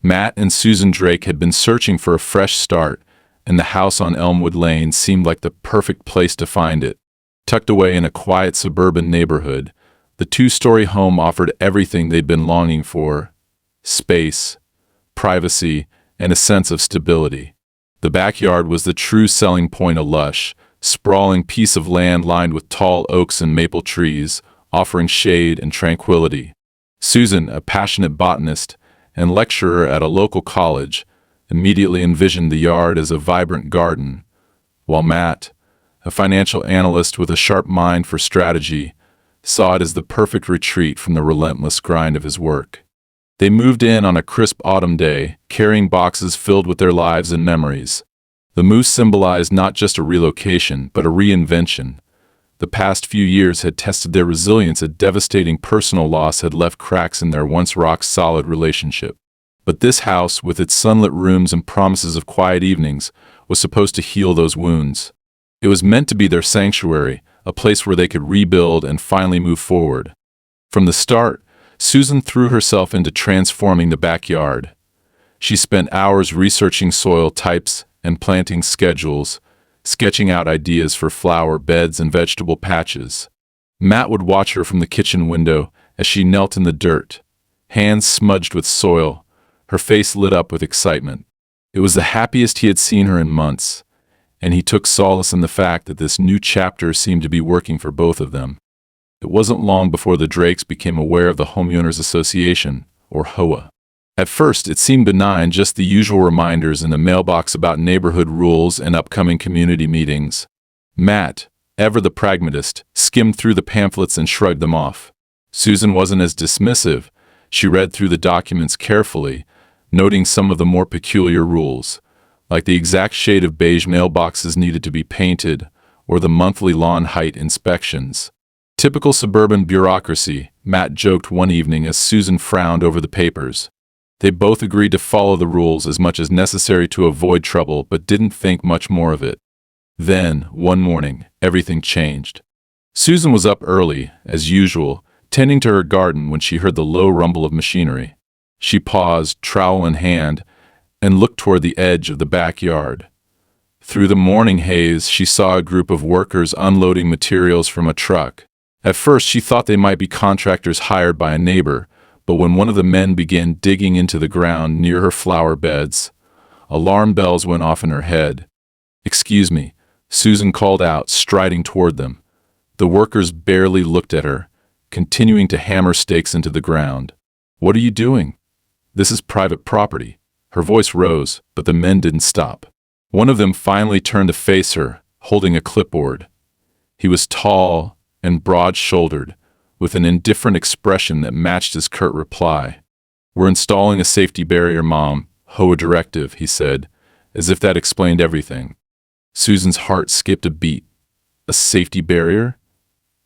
Matt and Susan Drake had been searching for a fresh start, and the house on Elmwood Lane seemed like the perfect place to find it. Tucked away in a quiet suburban neighborhood, the two-story home offered everything they'd been longing for: space, privacy, and a sense of stability. The backyard was the true selling point, a lush, sprawling piece of land lined with tall oaks and maple trees, offering shade and tranquility. Susan, a passionate botanist and lecturer at a local college, immediately envisioned the yard as a vibrant garden, while Matt, a financial analyst with a sharp mind for strategy, saw it as the perfect retreat from the relentless grind of his work. They moved in on a crisp autumn day, carrying boxes filled with their lives and memories. The move symbolized not just a relocation, but a reinvention. The past few years had tested their resilience. A devastating personal loss had left cracks in their once rock-solid relationship. But this house, with its sunlit rooms and promises of quiet evenings, was supposed to heal those wounds. It was meant to be their sanctuary, a place where they could rebuild and finally move forward. From the start, Susan threw herself into transforming the backyard. She spent hours researching soil types and planting schedules, sketching out ideas for flower beds and vegetable patches. Matt would watch her from the kitchen window as she knelt in the dirt, hands smudged with soil, her face lit up with excitement. It was the happiest he had seen her in months, and he took solace in the fact that this new chapter seemed to be working for both of them. It wasn't long before the Drakes became aware of the Homeowners Association, or HOA. At first, it seemed benign, just the usual reminders in the mailbox about neighborhood rules and upcoming community meetings. Matt, ever the pragmatist, skimmed through the pamphlets and shrugged them off. Susan wasn't as dismissive. She read through the documents carefully, noting some of the more peculiar rules, like the exact shade of beige mailboxes needed to be painted, or the monthly lawn height inspections. Typical suburban bureaucracy, Matt joked one evening as Susan frowned over the papers. They both agreed to follow the rules as much as necessary to avoid trouble, but didn't think much more of it. Then, one morning, everything changed. Susan was up early, as usual, tending to her garden when she heard the low rumble of machinery. She paused, trowel in hand, and looked toward the edge of the backyard. Through the morning haze, she saw a group of workers unloading materials from a truck. At first, she thought they might be contractors hired by a neighbor, but when one of the men began digging into the ground near her flower beds, alarm bells went off in her head. "Excuse me," Susan called out, striding toward them. The workers barely looked at her, continuing to hammer stakes into the ground. "What are you doing? This is private property." Her voice rose, but the men didn't stop. One of them finally turned to face her, holding a clipboard. He was tall and broad-shouldered, with an indifferent expression that matched his curt reply. "We're installing a safety barrier, Mom. HOA directive," he said, as if that explained everything. Susan's heart skipped a beat. "A safety barrier?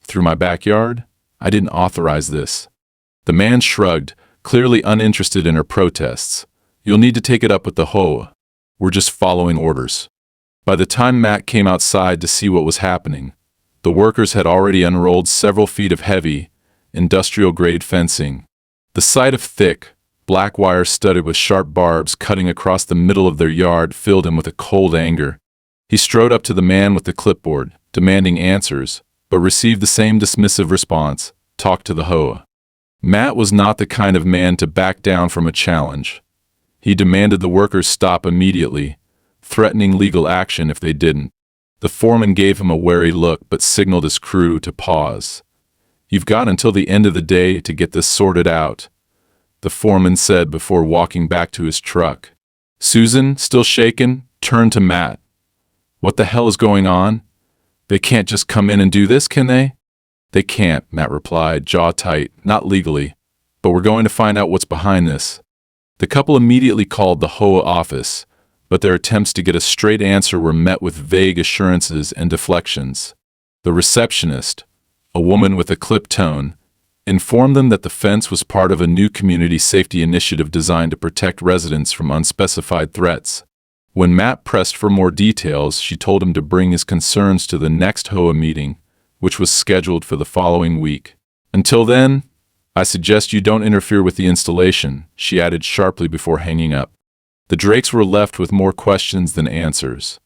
Through my backyard? I didn't authorize this." The man shrugged, clearly uninterested in her protests. "You'll need to take it up with the HOA. We're just following orders." By the time Matt came outside to see what was happening, the workers had already unrolled several feet of heavy, industrial-grade fencing. The sight of thick, black wire studded with sharp barbs cutting across the middle of their yard filled him with a cold anger. He strode up to the man with the clipboard, demanding answers, but received the same dismissive response: "Talk to the HOA." Matt was not the kind of man to back down from a challenge. He demanded the workers stop immediately, threatening legal action if they didn't. The foreman gave him a wary look but signaled his crew to pause. "You've got until the end of the day to get this sorted out," the foreman said before walking back to his truck. Susan, still shaken, turned to Matt. "What the hell is going on? They can't just come in and do this, can they?" "They can't," Matt replied, jaw tight, "not legally, but we're going to find out what's behind this." The couple immediately called the HOA office, but their attempts to get a straight answer were met with vague assurances and deflections. The receptionist, a woman with a clipped tone, informed them that the fence was part of a new community safety initiative designed to protect residents from unspecified threats. When Matt pressed for more details, she told him to bring his concerns to the next HOA meeting, which was scheduled for the following week. Until then, I suggest you don't interfere with the installation, she added sharply before hanging up. The Drakes were left with more questions than answers.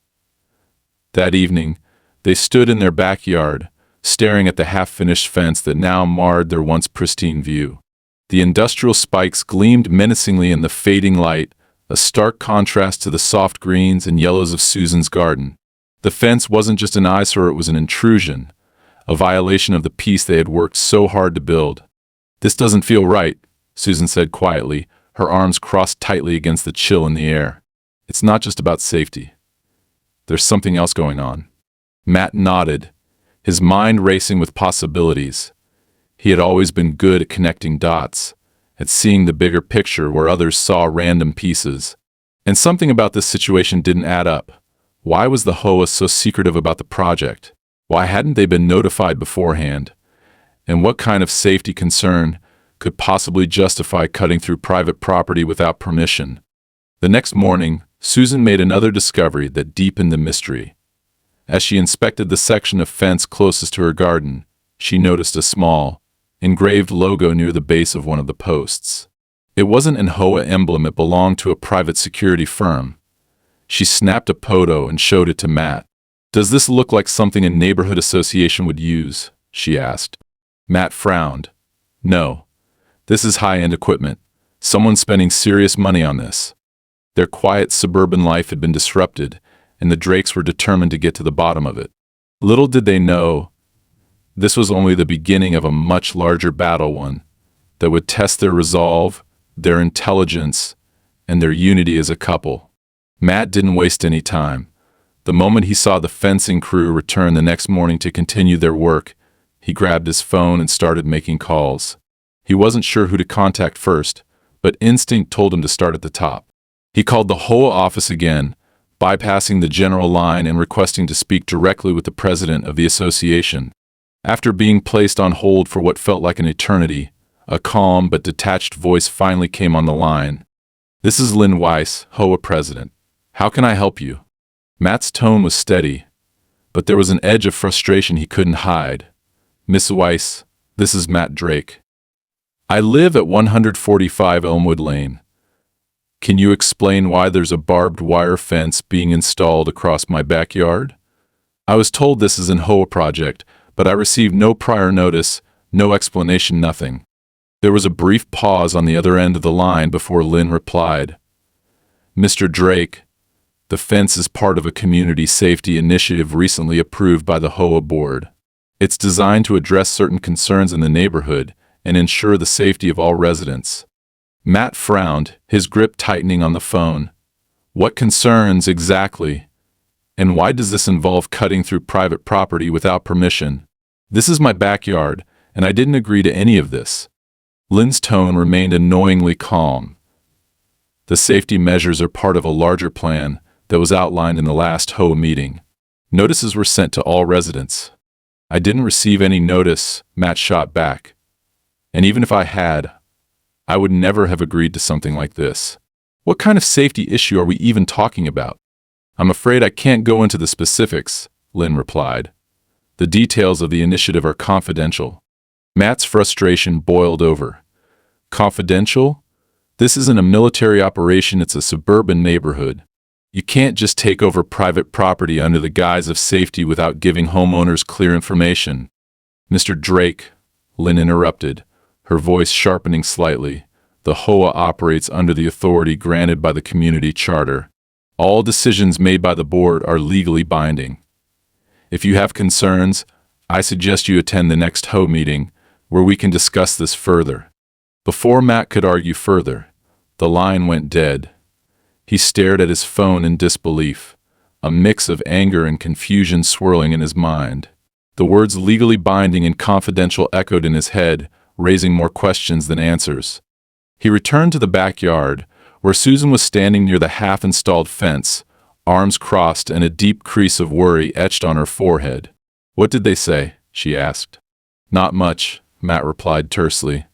That evening, they stood in their backyard, staring at the half-finished fence that now marred their once pristine view. The industrial spikes gleamed menacingly in the fading light, a stark contrast to the soft greens and yellows of Susan's garden. The fence wasn't just an eyesore, it was an intrusion, a violation of the peace they had worked so hard to build. "This doesn't feel right," Susan said quietly, her arms crossed tightly against the chill in the air. "It's not just about safety. There's something else going on." Matt nodded, his mind racing with possibilities. He had always been good at connecting dots, at seeing the bigger picture where others saw random pieces. And something about this situation didn't add up. Why was the HOA so secretive about the project? Why hadn't they been notified beforehand? And what kind of safety concern could possibly justify cutting through private property without permission? The next morning, Susan made another discovery that deepened the mystery. As she inspected the section of fence closest to her garden, she noticed a small, engraved logo near the base of one of the posts. It wasn't an HOA emblem, it belonged to a private security firm. She snapped a photo and showed it to Matt. "Does this look like something a neighborhood association would use?" she asked. Matt frowned. "No. This is high-end equipment. Someone's spending serious money on this." Their quiet suburban life had been disrupted, and the Drakes were determined to get to the bottom of it. Little did they know, this was only the beginning of a much larger battle, one that would test their resolve, their intelligence, and their unity as a couple. Matt didn't waste any time. The moment he saw the fencing crew return the next morning to continue their work, he grabbed his phone and started making calls. He wasn't sure who to contact first, but instinct told him to start at the top. He called the HOA office again, bypassing the general line and requesting to speak directly with the president of the association. After being placed on hold for what felt like an eternity, a calm but detached voice finally came on the line. "This is Lynn Weiss, HOA president. How can I help you?" Matt's tone was steady, but there was an edge of frustration he couldn't hide. "Miss Weiss, this is Matt Drake. I live at 145 Elmwood Lane. Can you explain why there's a barbed wire fence being installed across my backyard? I was told this is an HOA project, but I received no prior notice, no explanation, nothing." There was a brief pause on the other end of the line before Lynn replied. "Mr. Drake, the fence is part of a community safety initiative recently approved by the HOA board. It's designed to address certain concerns in the neighborhood and ensure the safety of all residents." Matt frowned, his grip tightening on the phone. "What concerns exactly? And why does this involve cutting through private property without permission? This is my backyard, and I didn't agree to any of this." Lynn's tone remained annoyingly calm. "The safety measures are part of a larger plan that was outlined in the last HOA meeting. Notices were sent to all residents." "I didn't receive any notice," Matt shot back. "And even if I had, I would never have agreed to something like this. What kind of safety issue are we even talking about?" "I'm afraid I can't go into the specifics," Lynn replied. "The details of the initiative are confidential." Matt's frustration boiled over. "Confidential? This isn't a military operation, it's a suburban neighborhood. You can't just take over private property under the guise of safety without giving homeowners clear information." "Mr. Drake," Lynn interrupted, her voice sharpening slightly, "the HOA operates under the authority granted by the community charter. All decisions made by the board are legally binding. If you have concerns, I suggest you attend the next HOA meeting, where we can discuss this further." Before Matt could argue further, the line went dead. He stared at his phone in disbelief, a mix of anger and confusion swirling in his mind. The words legally binding and confidential echoed in his head, raising more questions than answers. He returned to the backyard, where Susan was standing near the half-installed fence, arms crossed and a deep crease of worry etched on her forehead. "What did they say?" she asked. "Not much," Matt replied tersely.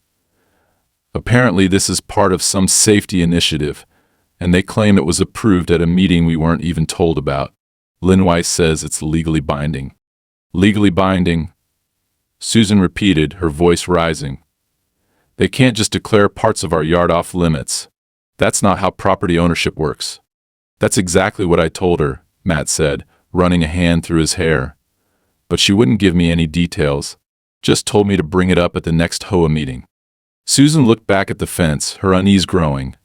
"Apparently this is part of some safety initiative, and they claim it was approved at a meeting we weren't even told about. Lynn Weiss says it's legally binding." "Legally binding?" Susan repeated, her voice rising. They can't just declare parts of our yard off limits. That's not how property ownership works. That's exactly what I told her, Matt said, running a hand through his hair. But she wouldn't give me any details, just told me to bring it up at the next HOA meeting. Susan looked back at the fence, her unease growing.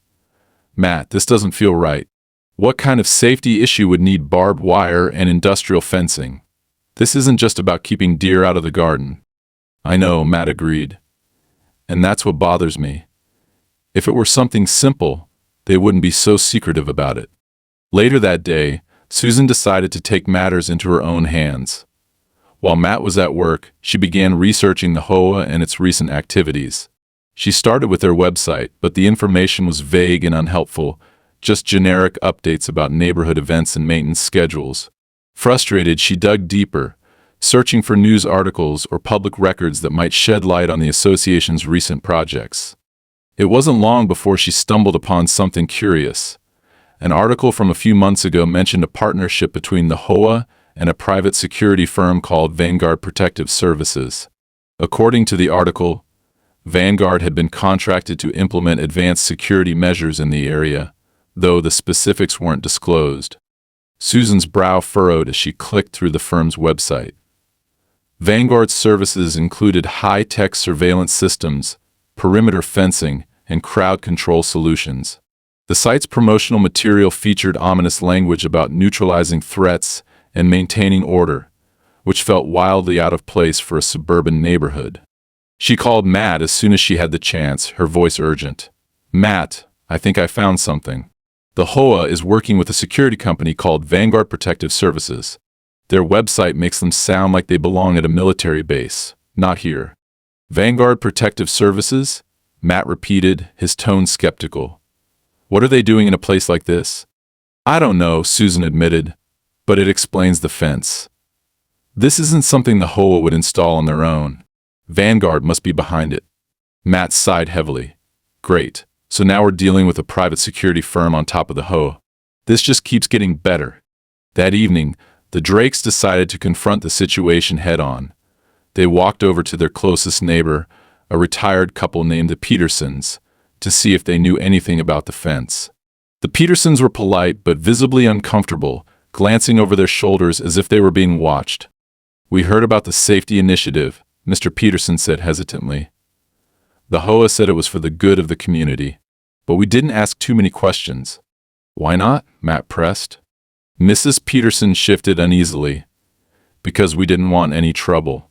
Matt, this doesn't feel right. What kind of safety issue would need barbed wire and industrial fencing? This isn't just about keeping deer out of the garden. I know, Matt agreed. And that's what bothers me. If it were something simple, they wouldn't be so secretive about it. Later that day, Susan decided to take matters into her own hands. While Matt was at work, she began researching the HOA and its recent activities. She started with their website, but the information was vague and unhelpful, just generic updates about neighborhood events and maintenance schedules. Frustrated, she dug deeper, searching for news articles or public records that might shed light on the association's recent projects. It wasn't long before she stumbled upon something curious. An article from a few months ago mentioned a partnership between the HOA and a private security firm called Vanguard Protective Services. According to the article, Vanguard had been contracted to implement advanced security measures in the area, though the specifics weren't disclosed. Susan's brow furrowed as she clicked through the firm's website. Vanguard's services included high-tech surveillance systems, perimeter fencing, and crowd control solutions. The site's promotional material featured ominous language about neutralizing threats and maintaining order, which felt wildly out of place for a suburban neighborhood. She called Matt as soon as she had the chance, her voice urgent. Matt, I think I found something. The HOA is working with a security company called Vanguard Protective Services. Their website makes them sound like they belong at a military base. Not here. Vanguard Protective Services? Matt repeated, his tone skeptical. What are they doing in a place like this? I don't know, Susan admitted, but it explains the fence. This isn't something the HOA would install on their own. Vanguard must be behind it. Matt sighed heavily. Great. So now we're dealing with a private security firm on top of the HOA. This just keeps getting better. That evening, the Drakes decided to confront the situation head-on. They walked over to their closest neighbor, a retired couple named the Petersons, to see if they knew anything about the fence. The Petersons were polite but visibly uncomfortable, glancing over their shoulders as if they were being watched. We heard about the safety initiative, Mr. Peterson said hesitantly. The HOA said it was for the good of the community, but we didn't ask too many questions. Why not? Matt pressed. Mrs. Peterson shifted uneasily. Because we didn't want any trouble.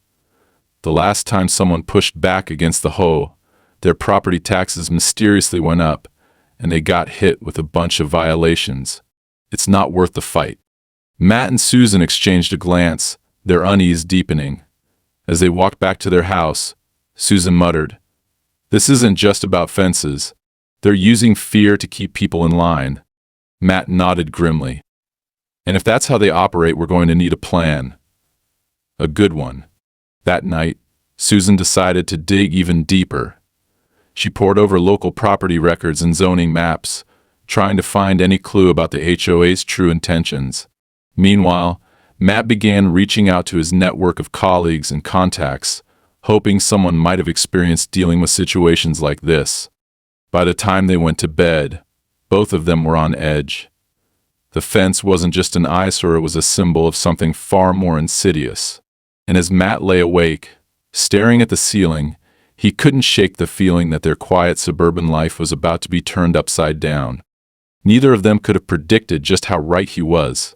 The last time someone pushed back against the HOA, their property taxes mysteriously went up, and they got hit with a bunch of violations. It's not worth the fight. Matt and Susan exchanged a glance, their unease deepening. As they walked back to their house, Susan muttered, This isn't just about fences. They're using fear to keep people in line. Matt nodded grimly. And if that's how they operate, we're going to need a plan. A good one. That night, Susan decided to dig even deeper. She pored over local property records and zoning maps, trying to find any clue about the HOA's true intentions. Meanwhile, Matt began reaching out to his network of colleagues and contacts, hoping someone might have experienced dealing with situations like this. By the time they went to bed, both of them were on edge. The fence wasn't just an eyesore, it was a symbol of something far more insidious. And as Matt lay awake, staring at the ceiling, he couldn't shake the feeling that their quiet suburban life was about to be turned upside down. Neither of them could have predicted just how right he was.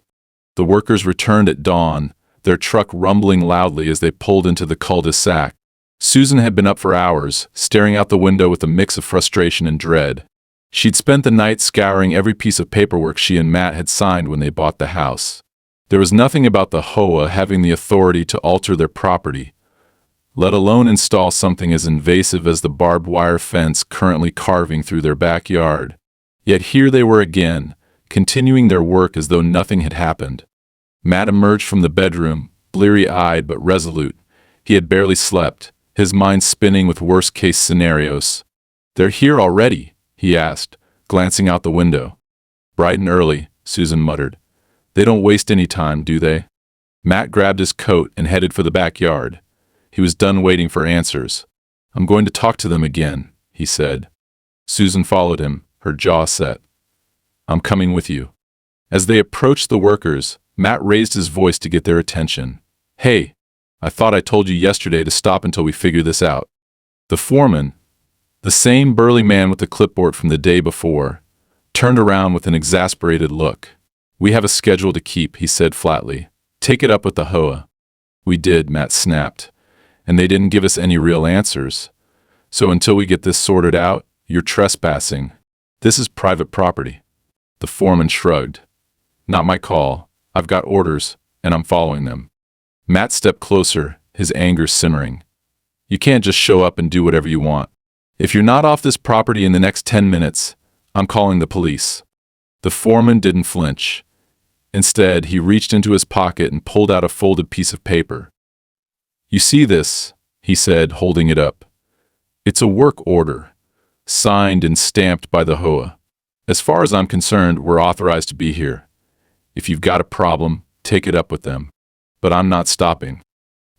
The workers returned at dawn, their truck rumbling loudly as they pulled into the cul-de-sac. Susan had been up for hours, staring out the window with a mix of frustration and dread. She'd spent the night scouring every piece of paperwork she and Matt had signed when they bought the house. There was nothing about the HOA having the authority to alter their property, let alone install something as invasive as the barbed wire fence currently carving through their backyard. Yet here they were again, continuing their work as though nothing had happened. Matt emerged from the bedroom, bleary-eyed but resolute. He had barely slept, his mind spinning with worst-case scenarios. They're here already, he asked, glancing out the window. Bright and early, Susan muttered. They don't waste any time, do they? Matt grabbed his coat and headed for the backyard. He was done waiting for answers. I'm going to talk to them again, he said. Susan followed him, her jaw set. I'm coming with you. As they approached the workers, Matt raised his voice to get their attention. Hey, I thought I told you yesterday to stop until we figure this out. The foreman, the same burly man with the clipboard from the day before, turned around with an exasperated look. We have a schedule to keep, he said flatly. Take it up with the HOA. We did, Matt snapped. And they didn't give us any real answers. So until we get this sorted out, you're trespassing. This is private property. The foreman shrugged. Not my call. I've got orders, and I'm following them. Matt stepped closer, his anger simmering. You can't just show up and do whatever you want. If you're not off this property in the next 10 minutes, I'm calling the police. The foreman didn't flinch. Instead, he reached into his pocket and pulled out a folded piece of paper. You see this, he said, holding it up. It's a work order, signed and stamped by the HOA. As far as I'm concerned, we're authorized to be here. If you've got a problem, take it up with them. But I'm not stopping.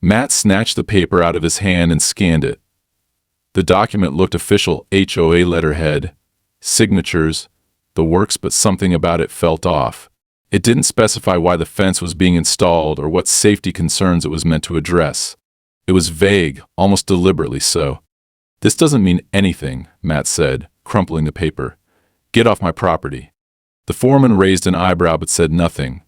Matt snatched the paper out of his hand and scanned it. The document looked official, HOA letterhead, signatures, the works, but something about it felt off. It didn't specify why the fence was being installed or what safety concerns it was meant to address. It was vague, almost deliberately so. This doesn't mean anything, Matt said, crumpling the paper. Get off my property. The foreman raised an eyebrow but said nothing.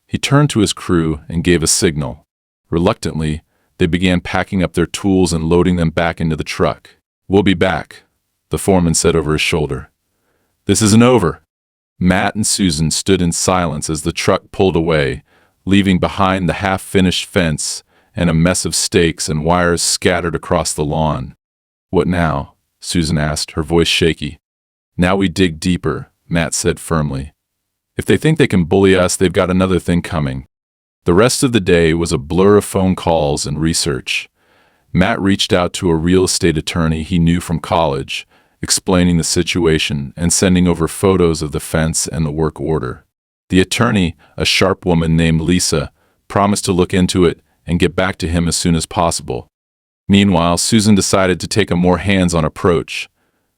He turned to his crew and gave a signal. Reluctantly, they began packing up their tools and loading them back into the truck. We'll be back, the foreman said over his shoulder. This isn't over. Matt and Susan stood in silence as the truck pulled away, leaving behind the half-finished fence and a mess of stakes and wires scattered across the lawn. What now? Susan asked, her voice shaky. Now we dig deeper, Matt said firmly. If they think they can bully us, they've got another thing coming. The rest of the day was a blur of phone calls and research. Matt reached out to a real estate attorney he knew from college, explaining the situation and sending over photos of the fence and the work order. The attorney, a sharp woman named Lisa, promised to look into it and get back to him as soon as possible. Meanwhile, Susan decided to take a more hands-on approach.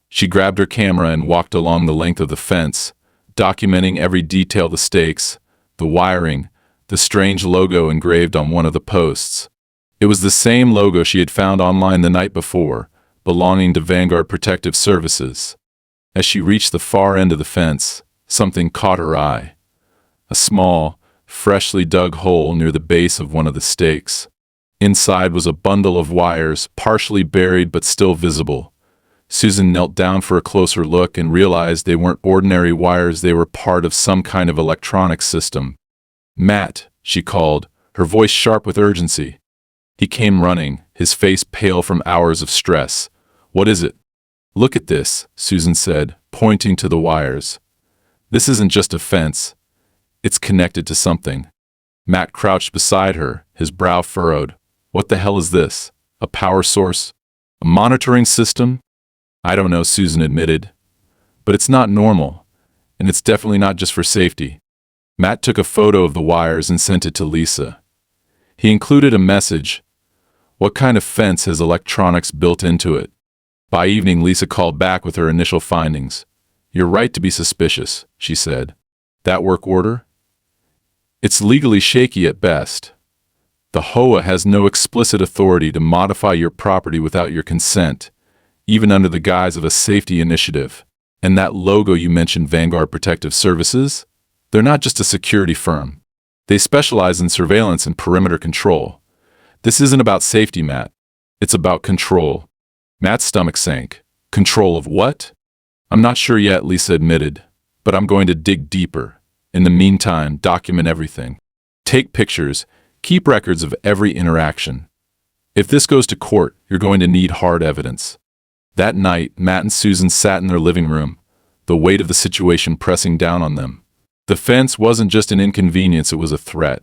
She grabbed her camera and walked along the length of the fence, documenting every detail: the stakes, the wiring, the strange logo engraved on one of the posts. It was the same logo she had found online the night before, belonging to Vanguard Protective Services. As she reached the far end of the fence, something caught her eye. A small, freshly dug hole near the base of one of the stakes. Inside was a bundle of wires, partially buried but still visible. Susan knelt down for a closer look and realized they weren't ordinary wires, they were part of some kind of electronic system. Matt, she called, her voice sharp with urgency. He came running, his face pale from hours of stress. What is it? Look at this, Susan said, pointing to the wires. This isn't just a fence. It's connected to something. Matt crouched beside her, his brow furrowed. What the hell is this? A power source? A monitoring system? I don't know, Susan admitted. But it's not normal, and it's definitely not just for safety. Matt took a photo of the wires and sent it to Lisa. He included a message. What kind of fence has electronics built into it? By evening, Lisa called back with her initial findings. You're right to be suspicious, she said. That work order? It's legally shaky at best. The HOA has no explicit authority to modify your property without your consent, even under the guise of a safety initiative. And that logo you mentioned, Vanguard Protective Services? They're not just a security firm. They specialize in surveillance and perimeter control. This isn't about safety, Matt. It's about control. Matt's stomach sank. Control of what? I'm not sure yet, Lisa admitted, but I'm going to dig deeper. In the meantime, document everything. Take pictures. Keep records of every interaction. If this goes to court, you're going to need hard evidence. That night, Matt and Susan sat in their living room, the weight of the situation pressing down on them. The fence wasn't just an inconvenience, it was a threat.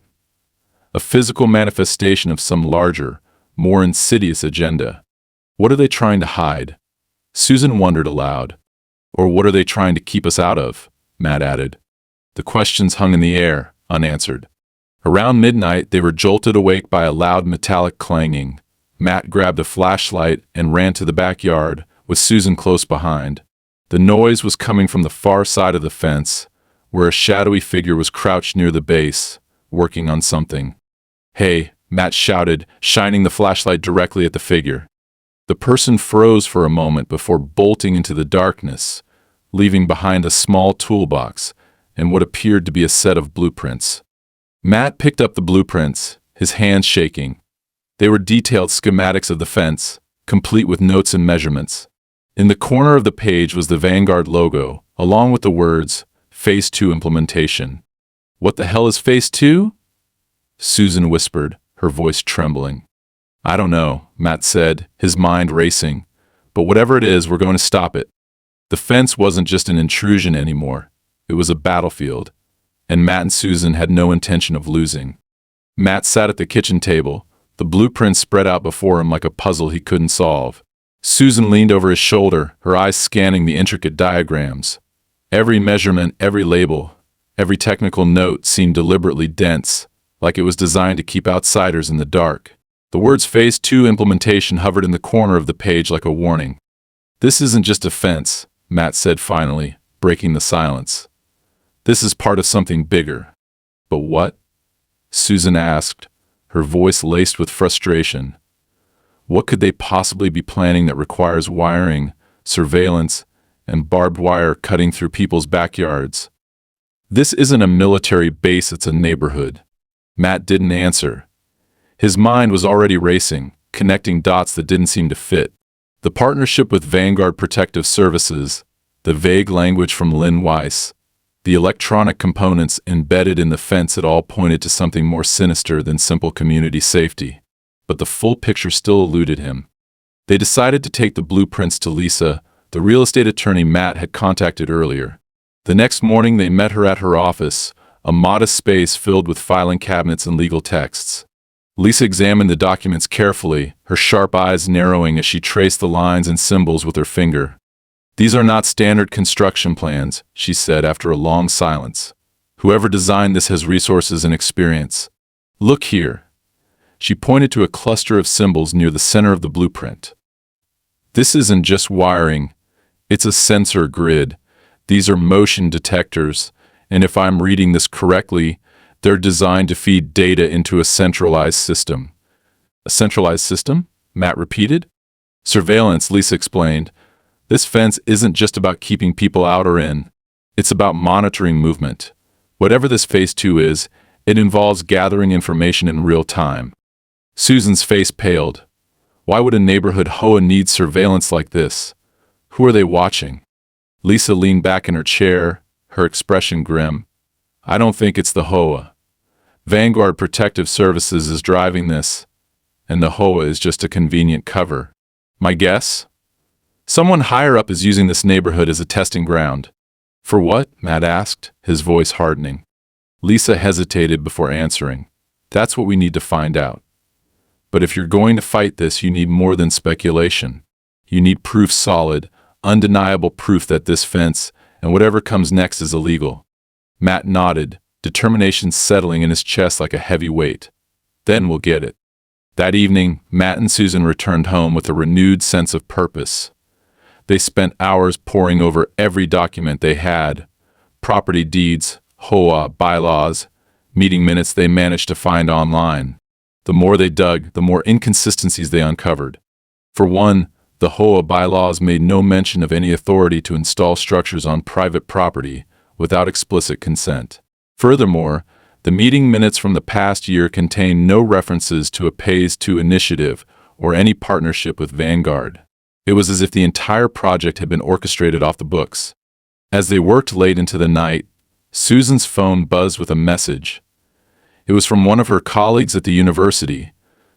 A physical manifestation of some larger, more insidious agenda. What are they trying to hide? Susan wondered aloud. Or what are they trying to keep us out of? Matt added. The questions hung in the air, unanswered. Around midnight, they were jolted awake by a loud metallic clanging. Matt grabbed a flashlight and ran to the backyard, with Susan close behind. The noise was coming from the far side of the fence, where a shadowy figure was crouched near the base, working on something. "Hey," Matt shouted, shining the flashlight directly at the figure. The person froze for a moment before bolting into the darkness, leaving behind a small toolbox and what appeared to be a set of blueprints. Matt picked up the blueprints, his hands shaking. They were detailed schematics of the fence, complete with notes and measurements. In the corner of the page was the Vanguard logo, along with the words, Phase 2 Implementation. "What the hell is Phase 2? Susan whispered, her voice trembling. "I don't know," Matt said, his mind racing. "But whatever it is, we're going to stop it." The fence wasn't just an intrusion anymore. It was a battlefield, and Matt and Susan had no intention of losing. Matt sat at the kitchen table, the blueprints spread out before him like a puzzle he couldn't solve. Susan leaned over his shoulder, her eyes scanning the intricate diagrams. Every measurement, every label, every technical note seemed deliberately dense, like it was designed to keep outsiders in the dark. The words Phase 2 Implementation hovered in the corner of the page like a warning. "This isn't just a fence," Matt said finally, breaking the silence. "This is part of something bigger." "But what?" Susan asked, her voice laced with frustration. What could they possibly be planning that requires wiring, surveillance, and barbed wire cutting through people's backyards? "This isn't a military base, it's a neighborhood." Matt didn't answer. His mind was already racing, connecting dots that didn't seem to fit. The partnership with Vanguard Protective Services, the vague language from Lynn Weiss, the electronic components embedded in the fence, it all pointed to something more sinister than simple community safety. But the full picture still eluded him. They decided to take the blueprints to Lisa, the real estate attorney Matt had contacted earlier. The next morning they met her at her office, a modest space filled with filing cabinets and legal texts. Lisa examined the documents carefully, her sharp eyes narrowing as she traced the lines and symbols with her finger. "These are not standard construction plans," she said after a long silence. "Whoever designed this has resources and experience. Look here." She pointed to a cluster of symbols near the center of the blueprint. "This isn't just wiring, it's a sensor grid. These are motion detectors, and if I'm reading this correctly, they're designed to feed data into a centralized system." "A centralized system?" Matt repeated. "Surveillance," Lisa explained. "This fence isn't just about keeping people out or in. It's about monitoring movement. Whatever this Phase 2 is, it involves gathering information in real time." Susan's face paled. Why would a neighborhood HOA need surveillance like this? Who are they watching? Lisa leaned back in her chair, her expression grim. "I don't think it's the HOA. Vanguard Protective Services is driving this, and the HOA is just a convenient cover. My guess? Someone higher up is using this neighborhood as a testing ground." "For what?" Matt asked, his voice hardening. Lisa hesitated before answering. "That's what we need to find out. But if you're going to fight this, you need more than speculation. You need proof, solid, undeniable proof that this fence and whatever comes next is illegal." Matt nodded, determination settling in his chest like a heavy weight. "Then we'll get it." That evening, Matt and Susan returned home with a renewed sense of purpose. They spent hours poring over every document they had, property deeds, HOA, bylaws, meeting minutes they managed to find online. The more they dug, the more inconsistencies they uncovered. For one, the HOA bylaws made no mention of any authority to install structures on private property without explicit consent. Furthermore, the meeting minutes from the past year contained no references to a Phase 2 initiative or any partnership with Vanguard. It was as if the entire project had been orchestrated off the books. As they worked late into the night, Susan's phone buzzed with a message. It was from one of her colleagues at the university,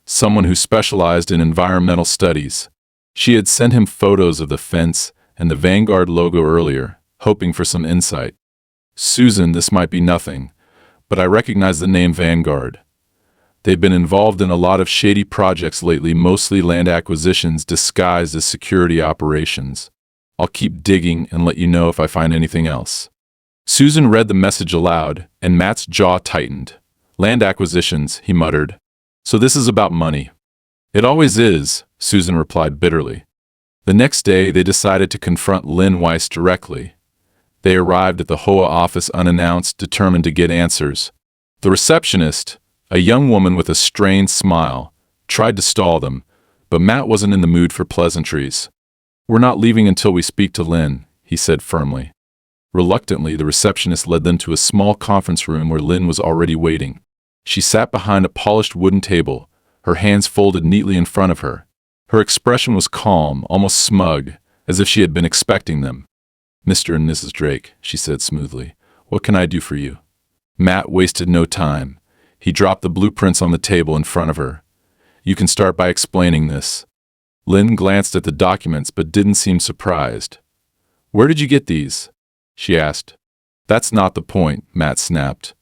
someone who specialized in environmental studies. She had sent him photos of the fence and the Vanguard logo earlier, hoping for some insight. "Susan, this might be nothing, but I recognize the name Vanguard. They've been involved in a lot of shady projects lately, mostly land acquisitions disguised as security operations. I'll keep digging and let you know if I find anything else." Susan read the message aloud, and Matt's jaw tightened. "Land acquisitions," he muttered. "So this is about money." "It always is," Susan replied bitterly. The next day, they decided to confront Lynn Weiss directly. They arrived at the HOA office unannounced, determined to get answers. The receptionist, a young woman with a strained smile, tried to stall them, but Matt wasn't in the mood for pleasantries. "We're not leaving until we speak to Lynn," he said firmly. Reluctantly, the receptionist led them to a small conference room where Lynn was already waiting. She sat behind a polished wooden table, her hands folded neatly in front of her. Her expression was calm, almost smug, as if she had been expecting them. "Mr. and Mrs. Drake," she said smoothly, "what can I do for you?" Matt wasted no time. He dropped the blueprints on the table in front of her. "You can start by explaining this." Lynn glanced at the documents but didn't seem surprised. "Where did you get these?" she asked. "That's not the point," Matt snapped.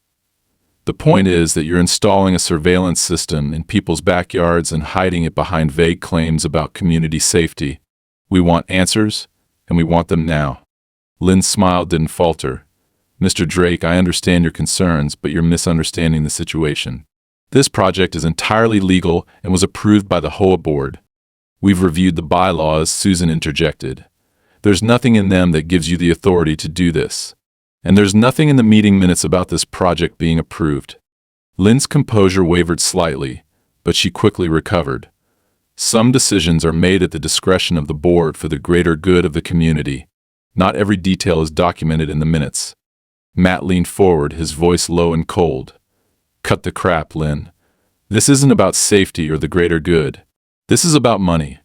"The point is that you're installing a surveillance system in people's backyards and hiding it behind vague claims about community safety. We want answers, and we want them now." Lynn's smile didn't falter. "Mr. Drake, I understand your concerns, but you're misunderstanding the situation. This project is entirely legal and was approved by the HOA board." "We've reviewed the bylaws," Susan interjected. "There's nothing in them that gives you the authority to do this. And there's nothing in the meeting minutes about this project being approved." Lynn's composure wavered slightly, but she quickly recovered. "Some decisions are made at the discretion of the board for the greater good of the community. Not every detail is documented in the minutes." Matt leaned forward, his voice low and cold. "Cut the crap, Lynn. This isn't about safety or the greater good. This is about money.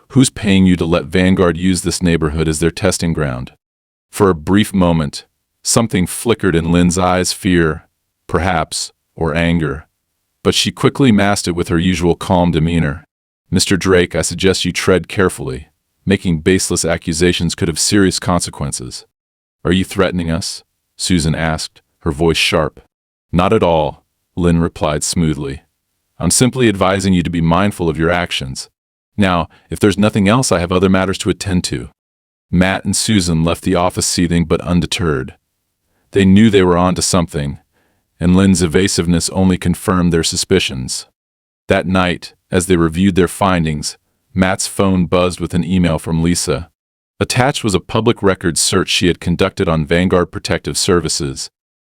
Who's paying you to let Vanguard use this neighborhood as their testing ground?" For a brief moment, something flickered in Lynn's eyes, fear, perhaps, or anger. But she quickly masked it with her usual calm demeanor. "Mr. Drake, I suggest you tread carefully. Making baseless accusations could have serious consequences." "Are you threatening us?" Susan asked, her voice sharp. "Not at all," Lynn replied smoothly. "I'm simply advising you to be mindful of your actions. Now, if there's nothing else, I have other matters to attend to." Matt and Susan left the office seething but undeterred. They knew they were on to something, and Lynn's evasiveness only confirmed their suspicions. That night, as they reviewed their findings, Matt's phone buzzed with an email from Lisa. Attached was a public records search she had conducted on Vanguard Protective Services.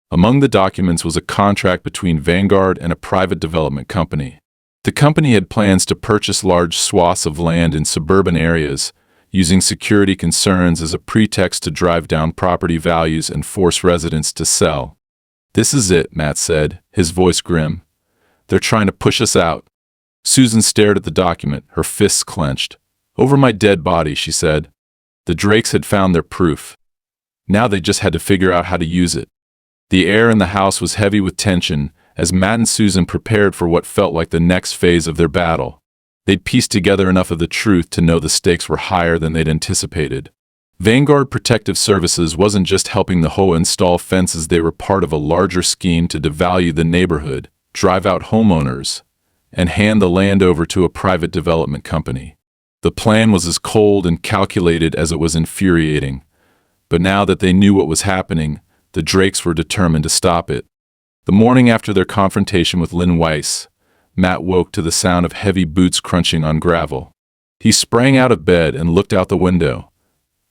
Among the documents was a contract between Vanguard and a private development company. The company had plans to purchase large swaths of land in suburban areas, using security concerns as a pretext to drive down property values and force residents to sell. "This is it," Matt said, his voice grim. "They're trying to push us out." Susan stared at the document, her fists clenched. "Over my dead body," she said. The Drakes had found their proof. Now they just had to figure out how to use it. The air in the house was heavy with tension as Matt and Susan prepared for what felt like the next phase of their battle. They'd pieced together enough of the truth to know the stakes were higher than they'd anticipated. Vanguard Protective Services wasn't just helping the HOA install fences, they were part of a larger scheme to devalue the neighborhood, drive out homeowners, and hand the land over to a private development company. The plan was as cold and calculated as it was infuriating. But now that they knew what was happening, the Drakes were determined to stop it. The morning after their confrontation with Lynn Weiss, Matt woke to the sound of heavy boots crunching on gravel. He sprang out of bed and looked out the window.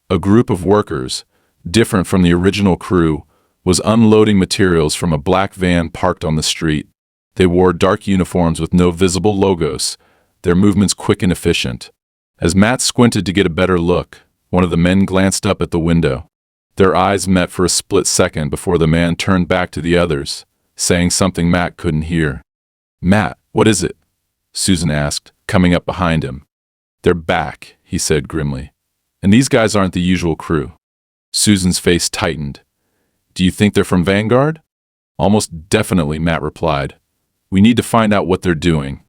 A group of workers, different from the original crew, was unloading materials from a black van parked on the street. They wore dark uniforms with no visible logos, their movements quick and efficient. As Matt squinted to get a better look, one of the men glanced up at the window. Their eyes met for a split second before the man turned back to the others, saying something Matt couldn't hear. "Matt, what is it?" Susan asked, coming up behind him. "They're back," he said grimly. "And these guys aren't the usual crew." Susan's face tightened. "Do you think they're from Vanguard?" "Almost definitely," Matt replied. "We need to find out what they're doing."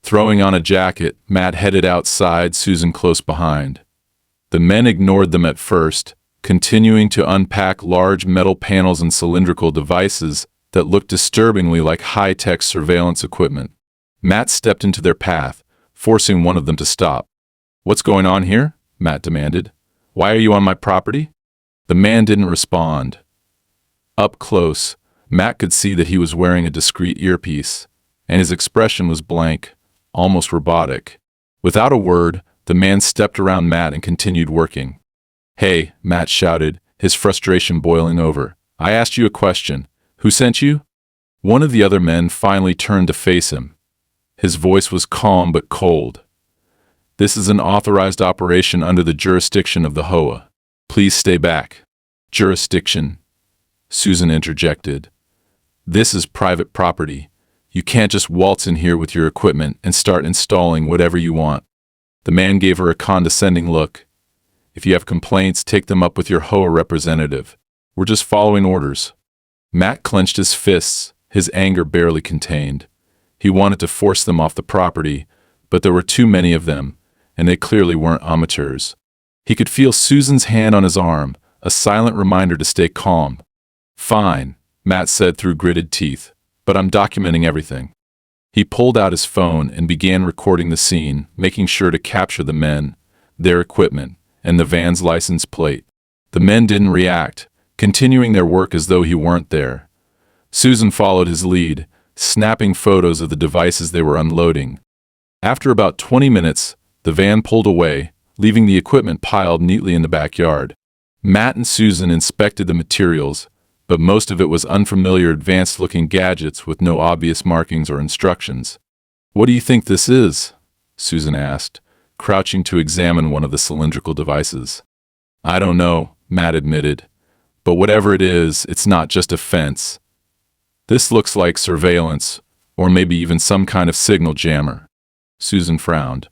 Throwing on a jacket, Matt headed outside, Susan close behind. The men ignored them at first, continuing to unpack large metal panels and cylindrical devices that looked disturbingly like high-tech surveillance equipment. Matt stepped into their path, forcing one of them to stop. "What's going on here?" Matt demanded. "Why are you on my property?" The man didn't respond. Up close, Matt could see that he was wearing a discreet earpiece, and his expression was blank, almost robotic. Without a word, The man stepped around Matt and continued working. "Hey," Matt shouted, his frustration boiling over. "I asked you a question. Who sent you?" One of the other men finally turned to face him. His voice was calm but cold. "This is an authorized operation under the jurisdiction of the HOA. Please stay back." "Jurisdiction?" Susan interjected. "This is private property. You can't just waltz in here with your equipment and start installing whatever you want." The man gave her a condescending look. "If you have complaints, take them up with your HOA representative. We're just following orders." Matt clenched his fists, his anger barely contained. He wanted to force them off the property, but there were too many of them, and they clearly weren't amateurs. He could feel Susan's hand on his arm, a silent reminder to stay calm. "Fine," Matt said through gritted teeth, "but I'm documenting everything." He pulled out his phone and began recording the scene, making sure to capture the men, their equipment, and the van's license plate. The men didn't react, continuing their work as though he weren't there. Susan followed his lead, snapping photos of the devices they were unloading. After about 20 minutes, the van pulled away, leaving the equipment piled neatly in the backyard. Matt and Susan inspected the materials, but most of it was unfamiliar advanced-looking gadgets with no obvious markings or instructions. "What do you think this is?" Susan asked, crouching to examine one of the cylindrical devices. "I don't know," Matt admitted. "But whatever it is, it's not just a fence. This looks like surveillance, or maybe even some kind of signal jammer." Susan frowned.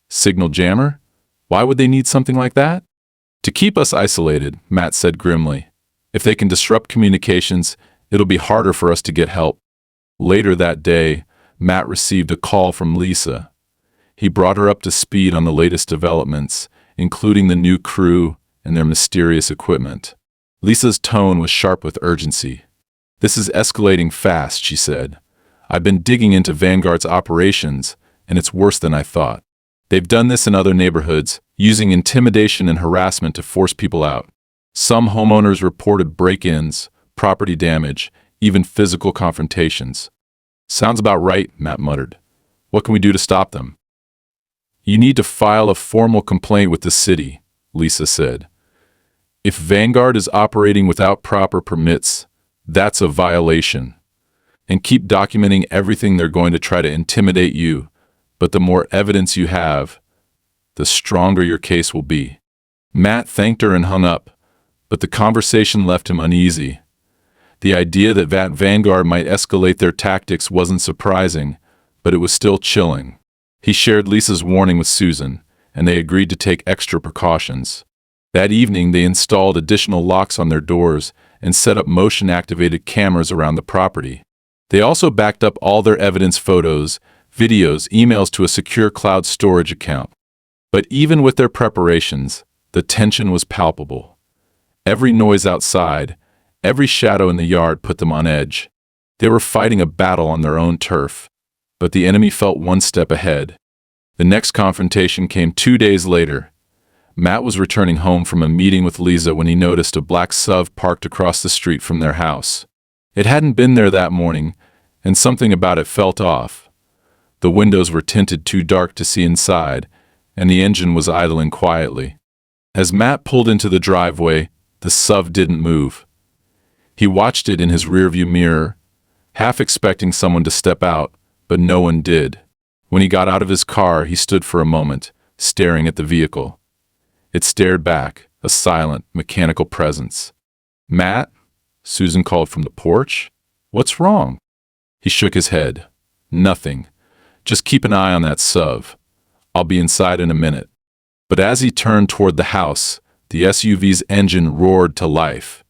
"Signal jammer? Why would they need something like that?" "To keep us isolated," Matt said grimly. "If they can disrupt communications, it'll be harder for us to get help." Later that day, Matt received a call from Lisa. He brought her up to speed on the latest developments, including the new crew and their mysterious equipment. Lisa's tone was sharp with urgency. "This is escalating fast," she said. "I've been digging into Vanguard's operations, and it's worse than I thought. They've done this in other neighborhoods, using intimidation and harassment to force people out. Some homeowners reported break-ins, property damage, even physical confrontations." "Sounds about right," Matt muttered. "What can we do to stop them?" "You need to file a formal complaint with the city," Lisa said. "If Vanguard is operating without proper permits, that's a violation. And keep documenting everything. They're going to try to intimidate you, but the more evidence you have, the stronger your case will be." Matt thanked her and hung up, but the conversation left him uneasy. The idea that Vanguard might escalate their tactics wasn't surprising, but it was still chilling. He shared Lisa's warning with Susan, and they agreed to take extra precautions. That evening, they installed additional locks on their doors and set up motion-activated cameras around the property. They also backed up all their evidence, photos, videos, emails to a secure cloud storage account. But even with their preparations, the tension was palpable. Every noise outside, every shadow in the yard put them on edge. They were fighting a battle on their own turf, but the enemy felt one step ahead. The next confrontation came 2 days later. Matt was returning home from a meeting with Lisa when he noticed a black SUV parked across the street from their house. It hadn't been there that morning, and something about it felt off. The windows were tinted too dark to see inside, and the engine was idling quietly. As Matt pulled into the driveway, the SUV didn't move. He watched it in his rearview mirror, half expecting someone to step out, but no one did. When he got out of his car, he stood for a moment, staring at the vehicle. It stared back, a silent, mechanical presence. "Matt?" Susan called from the porch. "What's wrong?" He shook his head. "Nothing. Just keep an eye on that SUV. I'll be inside in a minute." But as he turned toward the house, the SUV's engine roared to life.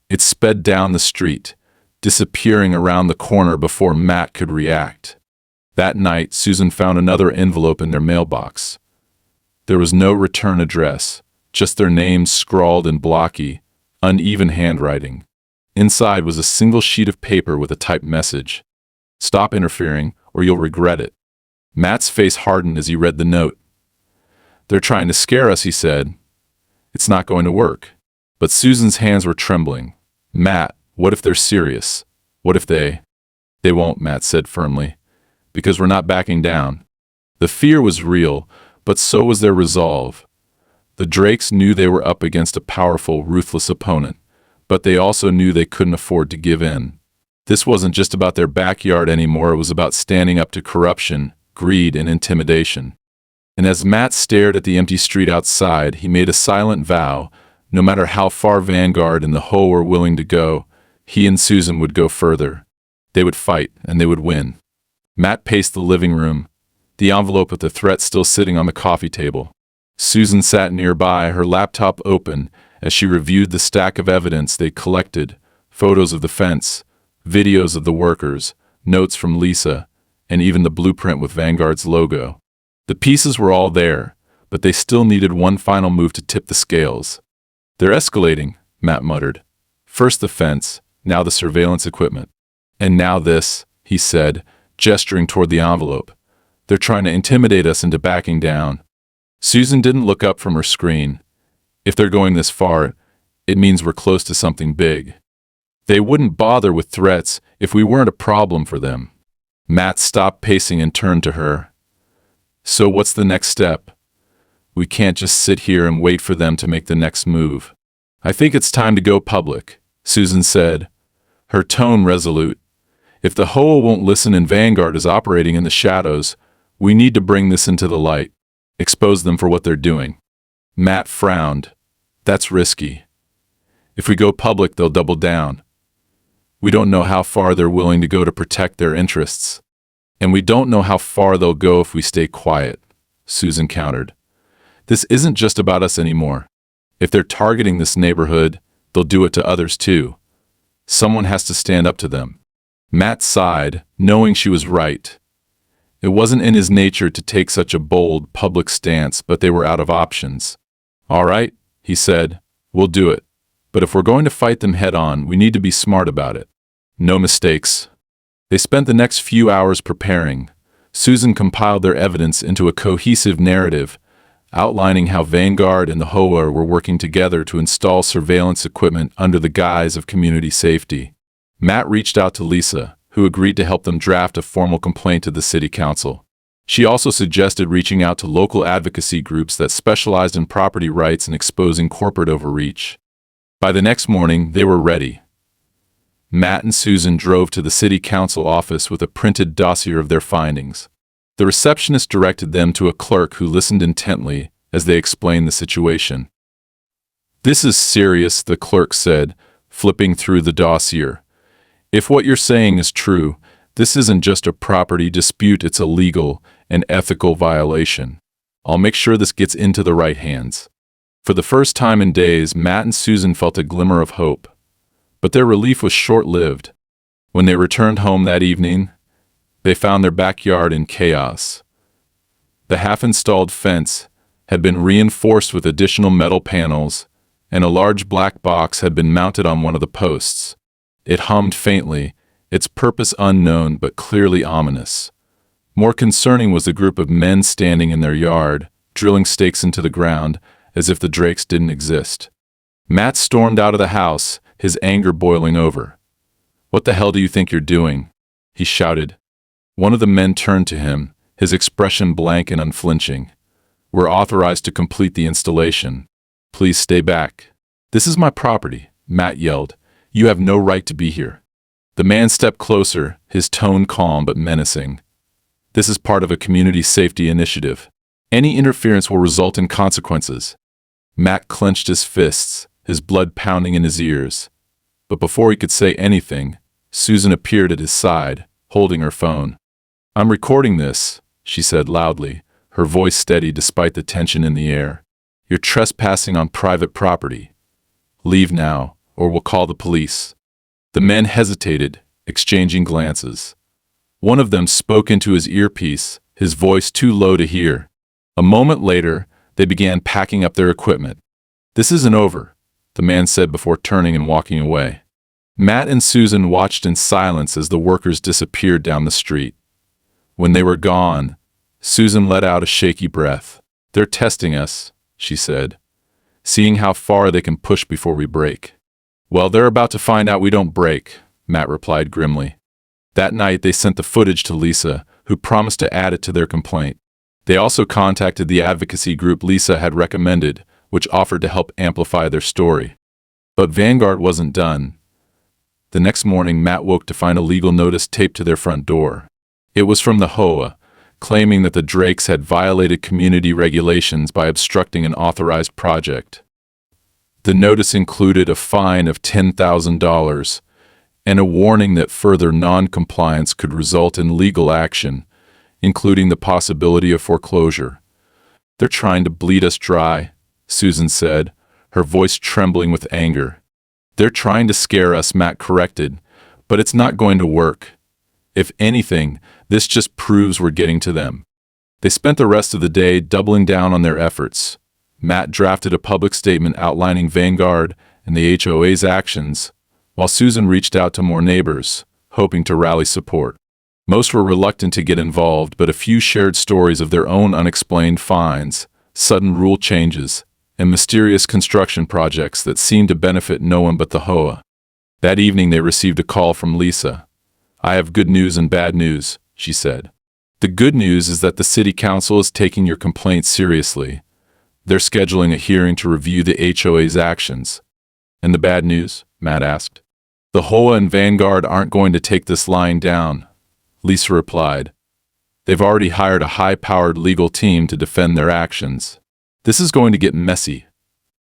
It sped down the street, disappearing around the corner before Matt could react. That night, Susan found another envelope in their mailbox. There was no return address, just their names scrawled in blocky, uneven handwriting. Inside was a single sheet of paper with a typed message. "Stop interfering, or you'll regret it." Matt's face hardened as he read the note. "They're trying to scare us," he said. "It's not going to work." But Susan's hands were trembling. "Matt, what if they're serious? What if they—" "They won't," Matt said firmly, "because we're not backing down." The fear was real, But so was their resolve. The Drakes knew they were up against a powerful, ruthless opponent, but they also knew they couldn't afford to give in. This wasn't just about their backyard anymore, it was about standing up to corruption, greed, and intimidation. And as Matt stared at the empty street outside, he made a silent vow: no matter how far Vanguard and the HOA were willing to go, he and Susan would go further. They would fight, and they would win. Matt paced the living room, the envelope with the threat still sitting on the coffee table. Susan sat nearby, her laptop open, as she reviewed the stack of evidence they'd collected: photos of the fence, videos of the workers, notes from Lisa, and even the blueprint with Vanguard's logo. The pieces were all there, but they still needed one final move to tip the scales. "They're escalating," Matt muttered. "First the fence, now the surveillance equipment. And now this," he said, gesturing toward the envelope. "They're trying to intimidate us into backing down." Susan didn't look up from her screen. "If they're going this far, it means we're close to something big. They wouldn't bother with threats if we weren't a problem for them." Matt stopped pacing and turned to her. "So what's the next step? We can't just sit here and wait for them to make the next move." "I think it's time to go public," Susan said, her tone resolute. "If the HOA won't listen and Vanguard is operating in the shadows, we need to bring this into the light. Expose them for what they're doing." Matt frowned. "That's risky. If we go public, they'll double down. We don't know how far they're willing to go to protect their interests. And we don't know how far they'll go if we stay quiet," Susan countered. "This isn't just about us anymore. If they're targeting this neighborhood, they'll do it to others too. Someone has to stand up to them." Matt sighed, knowing she was right. It wasn't in his nature to take such a bold, public stance, but they were out of options. "All right," he said, "we'll do it. But if we're going to fight them head-on, we need to be smart about it. No mistakes." They spent the next few hours preparing. Susan compiled their evidence into a cohesive narrative, outlining how Vanguard and the HOA were working together to install surveillance equipment under the guise of community safety. Matt reached out to Lisa, who agreed to help them draft a formal complaint to the city council. She also suggested reaching out to local advocacy groups that specialized in property rights and exposing corporate overreach. By the next morning, they were ready. Matt and Susan drove to the city council office with a printed dossier of their findings. The receptionist directed them to a clerk who listened intently as they explained the situation. "This is serious," the clerk said, flipping through the dossier. "If what you're saying is true, this isn't just a property dispute, it's a legal and ethical violation. I'll make sure this gets into the right hands." For the first time in days, Matt and Susan felt a glimmer of hope. But their relief was short-lived. When they returned home that evening, they found their backyard in chaos. The half-installed fence had been reinforced with additional metal panels, and a large black box had been mounted on one of the posts. It hummed faintly, its purpose unknown but clearly ominous. More concerning was the group of men standing in their yard, drilling stakes into the ground, as if the Drakes didn't exist. Matt stormed out of the house, his anger boiling over. "What the hell do you think you're doing?" he shouted. One of the men turned to him, his expression blank and unflinching. "We're authorized to complete the installation. Please stay back." "This is my property," Matt yelled. "You have no right to be here." The man stepped closer, his tone calm but menacing. "This is part of a community safety initiative. Any interference will result in consequences." Matt clenched his fists, his blood pounding in his ears. But before he could say anything, Susan appeared at his side, holding her phone. "I'm recording this," she said loudly, her voice steady despite the tension in the air. "You're trespassing on private property. Leave now, or we'll call the police." The men hesitated, exchanging glances. One of them spoke into his earpiece, his voice too low to hear. A moment later, they began packing up their equipment. "This isn't over," the man said before turning and walking away. Matt and Susan watched in silence as the workers disappeared down the street. When they were gone, Susan let out a shaky breath. "They're testing us," she said, "seeing how far they can push before we break." "Well, they're about to find out we don't break," Matt replied grimly. That night, they sent the footage to Lisa, who promised to add it to their complaint. They also contacted the advocacy group Lisa had recommended, which offered to help amplify their story. But Vanguard wasn't done. The next morning, Matt woke to find a legal notice taped to their front door. It was from the HOA, claiming that the Drakes had violated community regulations by obstructing an authorized project. The notice included a fine of $10,000 and a warning that further non-compliance could result in legal action, including the possibility of foreclosure. "They're trying to bleed us dry," Susan said, her voice trembling with anger. "They're trying to scare us," Matt corrected, "but it's not going to work. If anything, this just proves we're getting to them." They spent the rest of the day doubling down on their efforts. Matt drafted a public statement outlining Vanguard and the HOA's actions, while Susan reached out to more neighbors, hoping to rally support. Most were reluctant to get involved, but a few shared stories of their own unexplained fines, sudden rule changes, and mysterious construction projects that seemed to benefit no one but the HOA. That evening they received a call from Lisa. "I have good news and bad news," she said. "The good news is that the city council is taking your complaint seriously. They're scheduling a hearing to review the HOA's actions." "And the bad news?" Matt asked. "The HOA and Vanguard aren't going to take this lying down," Lisa replied. "They've already hired a high-powered legal team to defend their actions. This is going to get messy."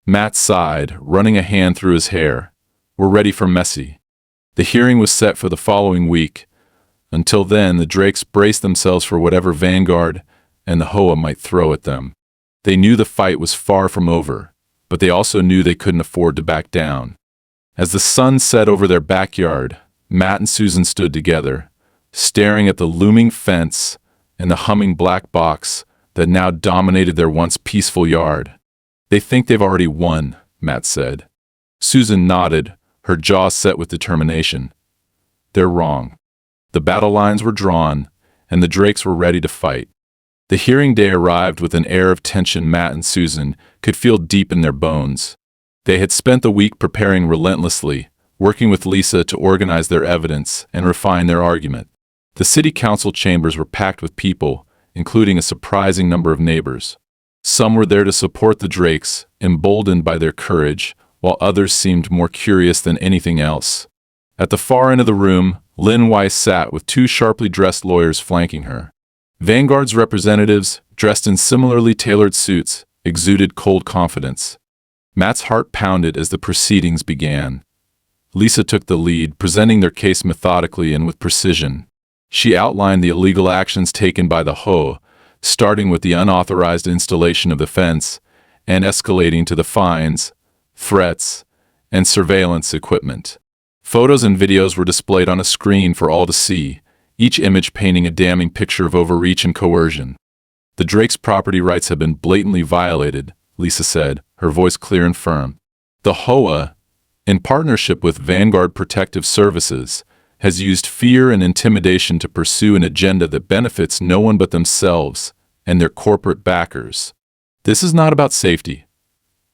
Matt sighed, running a hand through his hair. "We're ready for messy." The hearing was set for the following week. Until then, the Drakes braced themselves for whatever Vanguard and the HOA might throw at them. They knew the fight was far from over, but they also knew they couldn't afford to back down. As the sun set over their backyard, Matt and Susan stood together, staring at the looming fence and the humming black box that now dominated their once peaceful yard. "They think they've already won," Matt said. Susan nodded, her jaw set with determination. "They're wrong." The battle lines were drawn, and the Drakes were ready to fight. The hearing day arrived with an air of tension Matt and Susan could feel deep in their bones. They had spent the week preparing relentlessly, working with Lisa to organize their evidence and refine their argument. The city council chambers were packed with people, including a surprising number of neighbors. Some were there to support the Drakes, emboldened by their courage, while others seemed more curious than anything else. At the far end of the room, Lynn Weiss sat with two sharply dressed lawyers flanking her. Vanguard's representatives, dressed in similarly tailored suits, exuded cold confidence. Matt's heart pounded as the proceedings began. Lisa took the lead, presenting their case methodically and with precision. She outlined the illegal actions taken by the HOA, starting with the unauthorized installation of the fence and escalating to the fines, threats, and surveillance equipment. Photos and videos were displayed on a screen for all to see, each image painting a damning picture of overreach and coercion. "The Drakes' property rights have been blatantly violated," Lisa said, her voice clear and firm. "The HOA, in partnership with Vanguard Protective Services, has used fear and intimidation to pursue an agenda that benefits no one but themselves and their corporate backers. This is not about safety.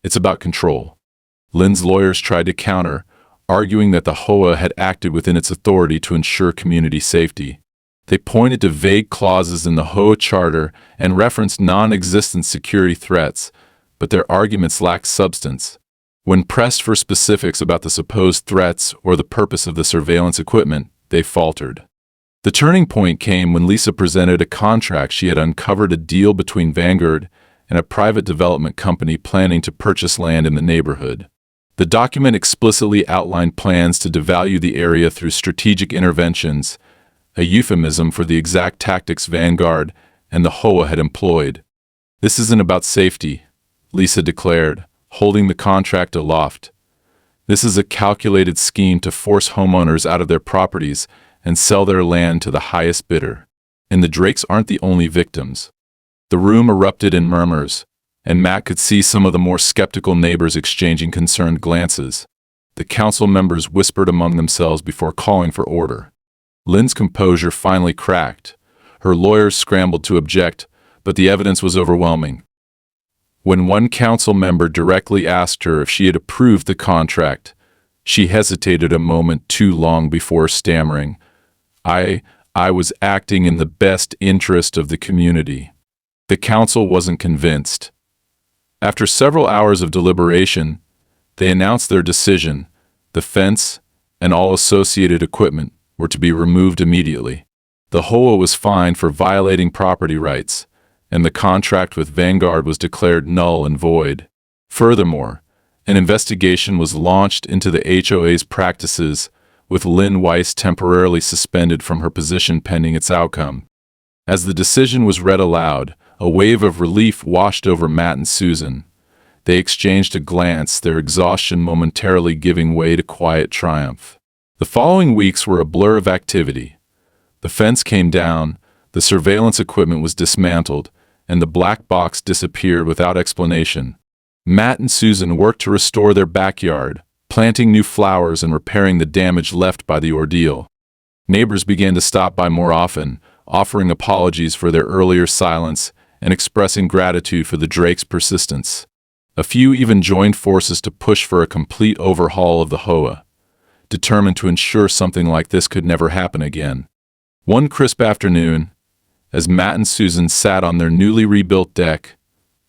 It's about control." Lynn's lawyers tried to counter, arguing that the HOA had acted within its authority to ensure community safety. They pointed to vague clauses in the HOA charter and referenced non-existent security threats, but their arguments lacked substance. When pressed for specifics about the supposed threats or the purpose of the surveillance equipment, they faltered. The turning point came when Lisa presented a contract. She had uncovered a deal between Vanguard and a private development company planning to purchase land in the neighborhood. The document explicitly outlined plans to devalue the area through strategic interventions, a euphemism for the exact tactics Vanguard and the HOA had employed. "This isn't about safety," Lisa declared, holding the contract aloft. "This is a calculated scheme to force homeowners out of their properties and sell their land to the highest bidder. And the Drakes aren't the only victims." The room erupted in murmurs, and Matt could see some of the more skeptical neighbors exchanging concerned glances. The council members whispered among themselves before calling for order. Lynn's composure finally cracked. Her lawyers scrambled to object, but the evidence was overwhelming. When one council member directly asked her if she had approved the contract, she hesitated a moment too long before stammering, I was acting in the best interest of the community." The council wasn't convinced. After several hours of deliberation, they announced their decision. The fence and all associated equipment were to be removed immediately. The HOA was fined for violating property rights, and the contract with Vanguard was declared null and void. Furthermore, an investigation was launched into the HOA's practices, with Lynn Weiss temporarily suspended from her position pending its outcome. As the decision was read aloud, a wave of relief washed over Matt and Susan. They exchanged a glance, their exhaustion momentarily giving way to quiet triumph. The following weeks were a blur of activity. The fence came down, the surveillance equipment was dismantled, and the black box disappeared without explanation. Matt and Susan worked to restore their backyard, planting new flowers and repairing the damage left by the ordeal. Neighbors began to stop by more often, offering apologies for their earlier silence and expressing gratitude for the Drakes' persistence. A few even joined forces to push for a complete overhaul of the HOA, determined to ensure something like this could never happen again. One crisp afternoon, as Matt and Susan sat on their newly rebuilt deck,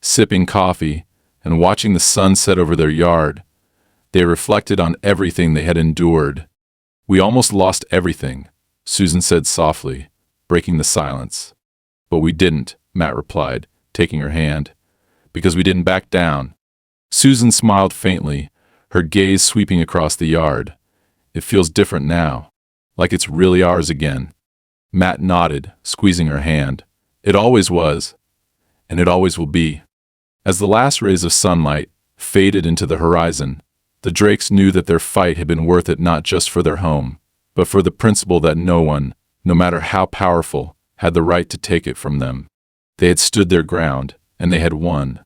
sipping coffee and watching the sun set over their yard, they reflected on everything they had endured. "We almost lost everything," Susan said softly, breaking the silence. "But we didn't," Matt replied, taking her hand, "because we didn't back down." Susan smiled faintly, her gaze sweeping across the yard. "It feels different now, like it's really ours again." Matt nodded, squeezing her hand. "It always was, and it always will be." As the last rays of sunlight faded into the horizon, the Drakes knew that their fight had been worth it, not just for their home, but for the principle that no one, no matter how powerful, had the right to take it from them. They had stood their ground, and they had won.